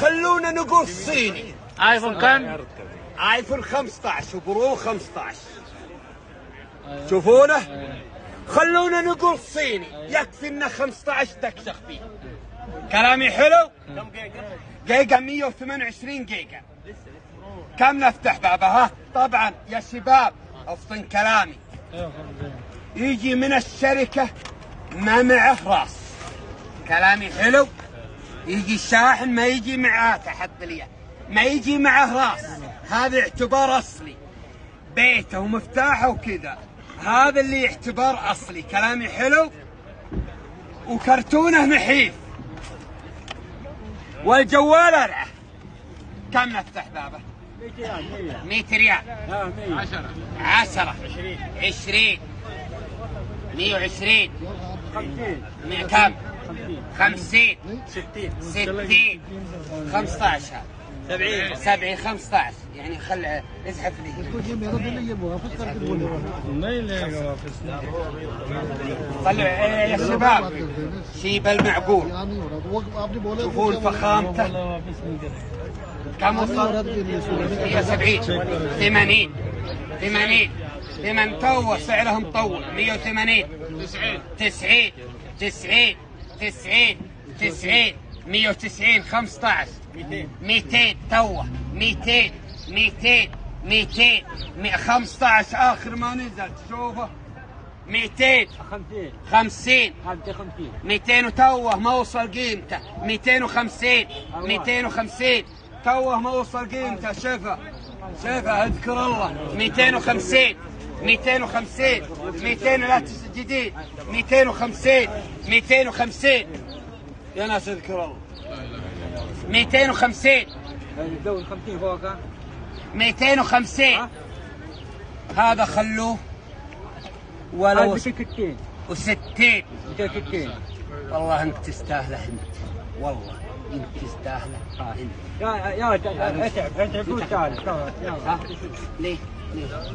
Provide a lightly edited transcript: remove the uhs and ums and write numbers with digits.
خلونا نقول صيني. ايفون كم؟ ايفون 15 وبرو 15. تشوفونه؟ خلونا نقول صيني، يكفي انه 15 تكشخ فيه. كلامي حلو؟ كم جيجا؟ جيجا 128 جيجا. كم نفتح بابها؟ طبعا يا شباب افطن كلامي. يجي من الشركة ما معه راس. كلامي حلو؟ يجي الشاحن ما يجي معاه تحت ما يجي معه راس. هذا اعتبار اصلي، بيته ومفتاحه وكذا. هذا اللي اعتبار اصلي. كلامي حلو؟ وكرتونه نحيف. والجوال ارعه. كم نفتح بابه؟ 100 ريال. 10 20 120 كم؟ 50 60 15 70 15. يعني خل ازحف لي. خلوا يا شباب شيب المعقول. شوفون فخامته. كم وصل؟ 170 80 8 تو سعرهم طول. 180 90 90 90 90 190 15 200 توه 200 15 اخر ما نزل تشوفه. 200 50 200 وتوه ما وصل قيمته. 250 توه ما وصل قيمته. شفا اذكر الله. 250 200 لا تسجدين. 250 يا ناس اذكر الله. 250 250 هذا خلوه ولو 60 والله انك تستاهله انت. والله انك تستاهله انت. يا اتعب وتعال. ليه؟